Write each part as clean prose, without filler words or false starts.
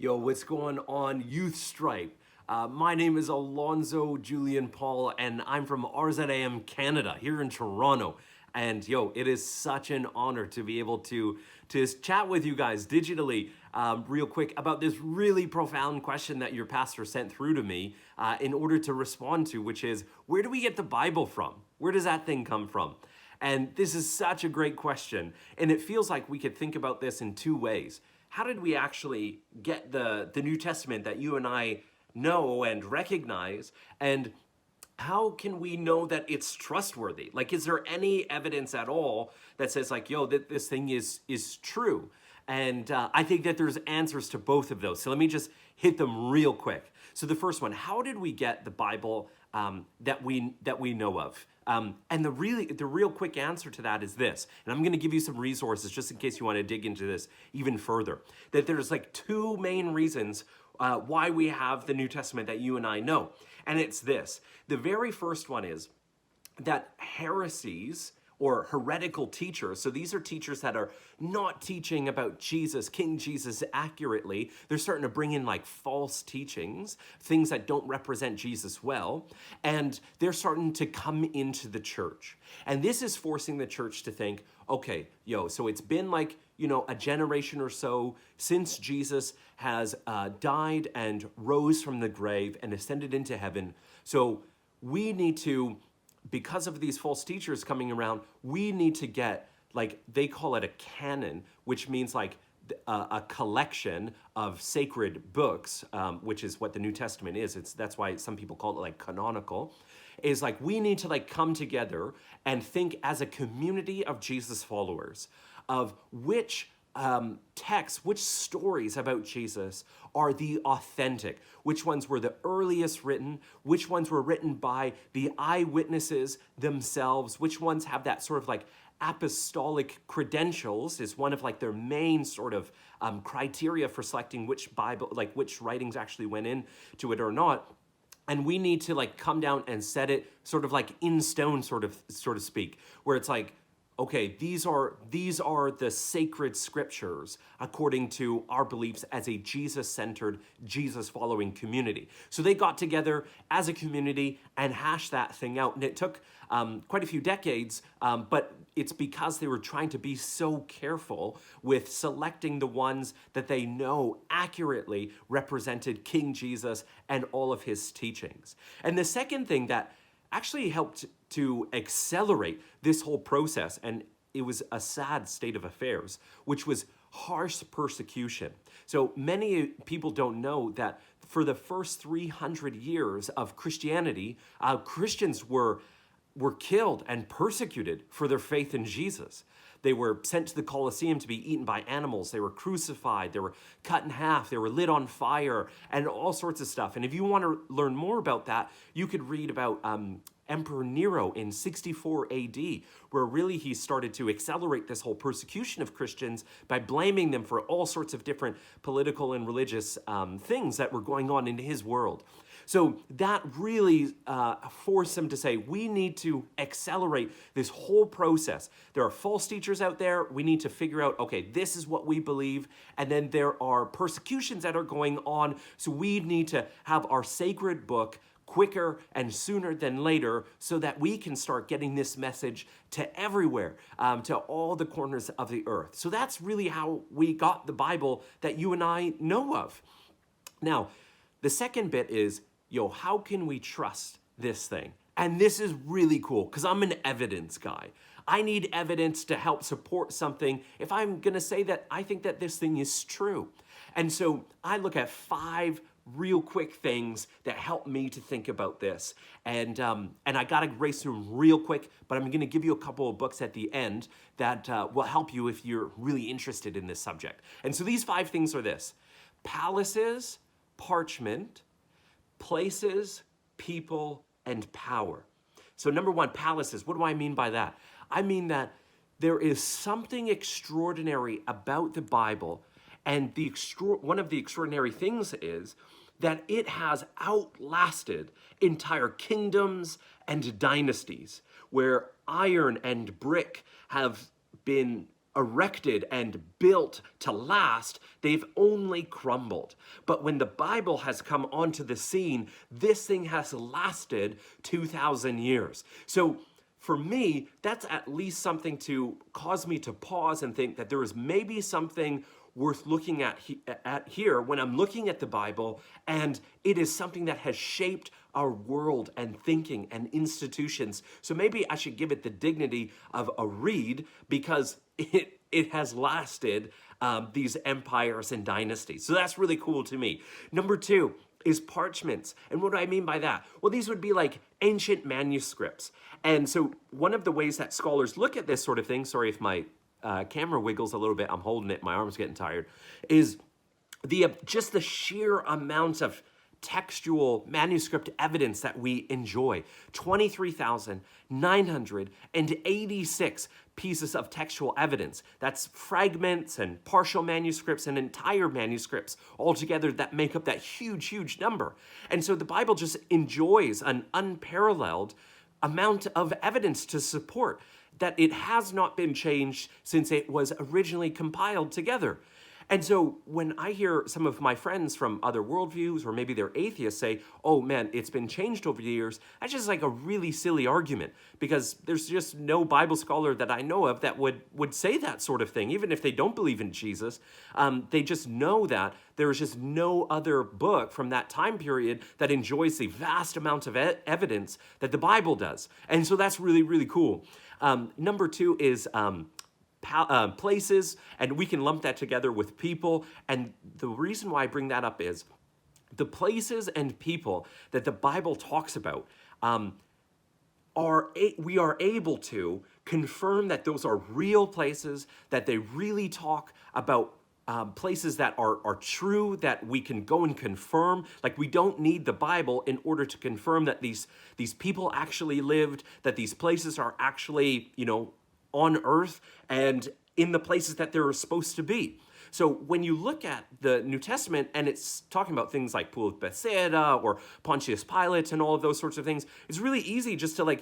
Yo, what's going on, Youth Stripe? My name is Alonzo Julian Paul, and I'm from RZIM Canada here in Toronto. And yo, it is such an honor to be able to chat with you guys digitally real quick about this really profound question that your pastor sent through to me in order to respond to, which is, where do we get the Bible from? Where does that thing come from? And this is such a great question, and it feels like we could think about this in two ways. How did we actually get the New Testament that you and I know and recognize? And how can we know that it's trustworthy? Like, is there any evidence at all that says like, yo, that this thing is true? And I think that there's answers to both of those. So let me just hit them real quick. So the first one, how did we get the Bible that we know of? And the real quick answer to that is this, and I'm going to give you some resources just in case you want to dig into this even further, that there's like two main reasons why we have the New Testament that you and I know. And it's this. The very first one is that heresies or heretical teachers, so these are teachers that are not teaching about Jesus, King Jesus accurately. They're starting to bring in like false teachings, things that don't represent Jesus well, and they're starting to come into the church. And this is forcing the church to think, okay, so it's been like, a generation or so since Jesus has died and rose from the grave and ascended into heaven. So we need to, because of these false teachers coming around, we need to get, like, they call it a canon, which means like a collection of sacred books, which is what the New Testament is. That's why some people call it like canonical, is like we need to like come together and think as a community of Jesus followers of which texts, which stories about Jesus are the authentic, which ones were the earliest written, which ones were written by the eyewitnesses themselves, which ones have that sort of like apostolic credentials is one of like their main sort of criteria for selecting which Bible, like which writings actually went into it or not. And we need to like come down and set it sort of like in stone, sort of speak, where it's like, okay, these are the sacred scriptures according to our beliefs as a Jesus-centered, Jesus-following community. So they got together as a community and hashed that thing out. And it took quite a few decades, but it's because they were trying to be so careful with selecting the ones that they know accurately represented King Jesus and all of his teachings. And the second thing that actually helped to accelerate this whole process, and it was a sad state of affairs, which was harsh persecution. So many people don't know that for the first 300 years of Christianity, Christians were killed and persecuted for their faith in Jesus. They were sent to the Colosseum to be eaten by animals. They were crucified. They were cut in half. They were lit on fire and all sorts of stuff. And if you want to learn more about that, you could read about Emperor Nero in 64 AD, where really he started to accelerate this whole persecution of Christians by blaming them for all sorts of different political and religious things that were going on in his world. So that really forced them to say, we need to accelerate this whole process. There are false teachers out there. We need to figure out, okay, this is what we believe. And then there are persecutions that are going on. So we need to have our sacred book quicker and sooner than later so that we can start getting this message to everywhere, to all the corners of the earth. So that's really how we got the Bible that you and I know of. Now, the second bit is, how can we trust this thing? And this is really cool because I'm an evidence guy. I need evidence to help support something if I'm going to say that I think that this thing is true. And so I look at 5 real quick things that help me to think about this. And I got to race through them real quick, but I'm going to give you a couple of books at the end that will help you if you're really interested in this subject. And so these 5 things are this: palaces, parchment, places, people, and power. So number 1, palaces. What do I mean by that? I mean that there is something extraordinary about the Bible, and one of the extraordinary things is that it has outlasted entire kingdoms and dynasties, where iron and brick have been erected and built to last, they've only crumbled. But when the Bible has come onto the scene, this thing has lasted 2,000 years. So for me, that's at least something to cause me to pause and think that there is maybe something worth looking at here when I'm looking at the Bible, and it is something that has shaped our world and thinking and institutions. So maybe I should give it the dignity of a read, because it has lasted these empires and dynasties. So that's really cool to me. Number two is parchments. And what do I mean by that? Well, these would be like ancient manuscripts. And so one of the ways that scholars look at this sort of thing, sorry if my camera wiggles a little bit, I'm holding it, my arm's getting tired, is just the sheer amount of textual manuscript evidence that we enjoy. 23,986 pieces of textual evidence. That's fragments and partial manuscripts and entire manuscripts all together that make up that huge, huge number. And so the Bible just enjoys an unparalleled amount of evidence to support that it has not been changed since it was originally compiled together. And so when I hear some of my friends from other worldviews, or maybe they're atheists, say, oh man, it's been changed over the years, that's just like a really silly argument, because there's just no Bible scholar that I know of that would say that sort of thing, even if they don't believe in Jesus. They just know that there's just no other book from that time period that enjoys the vast amount of evidence that the Bible does. And so that's really, really cool. Number two is places, and we can lump that together with people. And the reason why I bring that up is the places and people that the Bible talks about we are able to confirm that those are real places, that they really talk about places that are true, that we can go and confirm. Like, we don't need the Bible in order to confirm that these people actually lived, that these places are actually, on earth and in the places that they're supposed to be. So when you look at the New Testament and it's talking about things like Pool of Bethsaida or Pontius Pilate and all of those sorts of things, it's really easy just to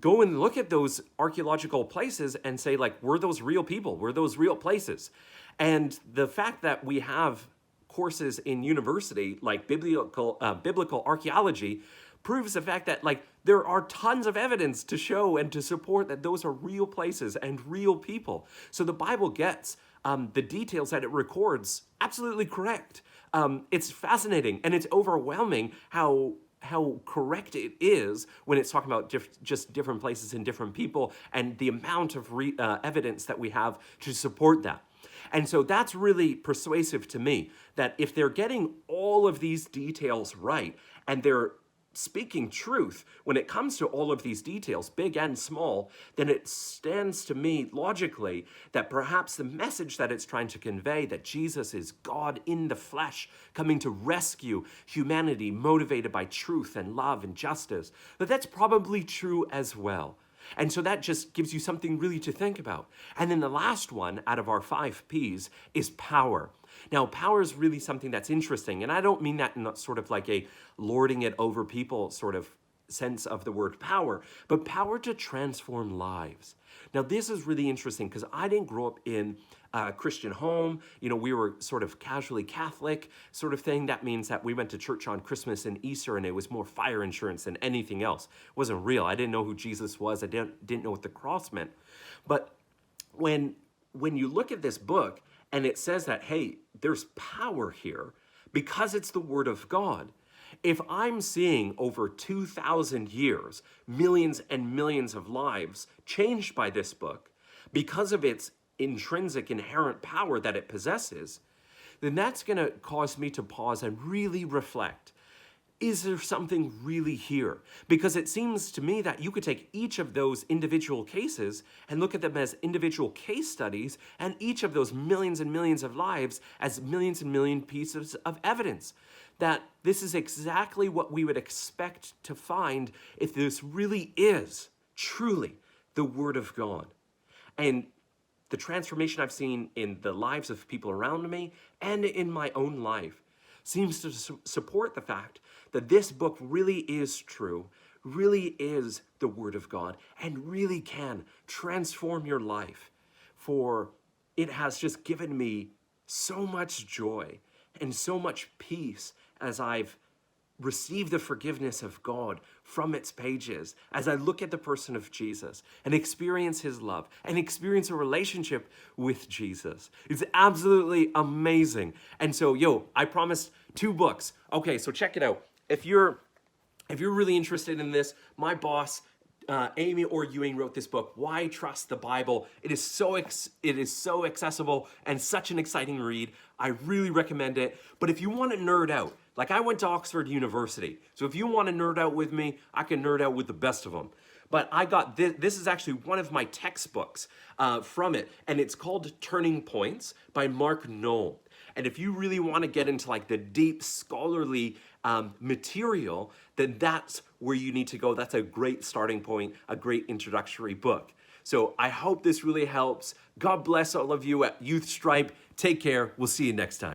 go and look at those archaeological places and say, were those real people? Were those real places? And the fact that we have courses in university like biblical archaeology proves the fact that there are tons of evidence to show and to support that those are real places and real people. So the Bible gets the details that it records absolutely correct. It's fascinating, and it's overwhelming how correct it is when it's talking about just different places and different people, and the amount of evidence that we have to support that. And so that's really persuasive to me, that if they're getting all of these details right, and they're speaking truth when it comes to all of these details, big and small, then it stands to me logically that perhaps the message that it's trying to convey, that Jesus is God in the flesh, coming to rescue humanity, motivated by truth and love and justice, that's probably true as well. And so that just gives you something really to think about. And then the last one out of our 5 Ps is power. Now, power is really something that's interesting, and I don't mean that in sort of like a lording it over people sort of sense of the word power, but power to transform lives. Now, this is really interesting because I didn't grow up in a Christian home. We were sort of casually Catholic sort of thing. That means that we went to church on Christmas and Easter, and it was more fire insurance than anything else. It wasn't real. I didn't know who Jesus was. I didn't know what the cross meant. But when you look at this book and it says that, hey, there's power here because it's the Word of God. If I'm seeing over 2,000 years, millions and millions of lives changed by this book because of its intrinsic, inherent power that it possesses, then that's going to cause me to pause and really reflect. Is there something really here? Because it seems to me that you could take each of those individual cases and look at them as individual case studies, and each of those millions and millions of lives as millions and million pieces of evidence that this is exactly what we would expect to find if this really is truly the Word of God. And the transformation I've seen in the lives of people around me and in my own life seems to support the fact that this book really is true, really is the Word of God, and really can transform your life for it has just given me so much joy and so much peace as I've received the forgiveness of God from its pages, as I look at the person of Jesus and experience his love and experience a relationship with Jesus. It's absolutely amazing. And so, I promised 2 books. Okay, so check it out. If you're really interested in this, my boss, Amy Orr Ewing, wrote this book, Why Trust the Bible. It is so accessible and such an exciting read. I really recommend it. But if you want to nerd out, like I went to Oxford University, so if you want to nerd out with me, I can nerd out with the best of them. But I got this. This is actually one of my textbooks from it, and it's called Turning Points by Mark Knoll. And if you really want to get into like the deep scholarly material, then that's where you need to go. That's a great starting point, a great introductory book. So I hope this really helps. God bless all of you at Youth Stripe. Take care. We'll see you next time.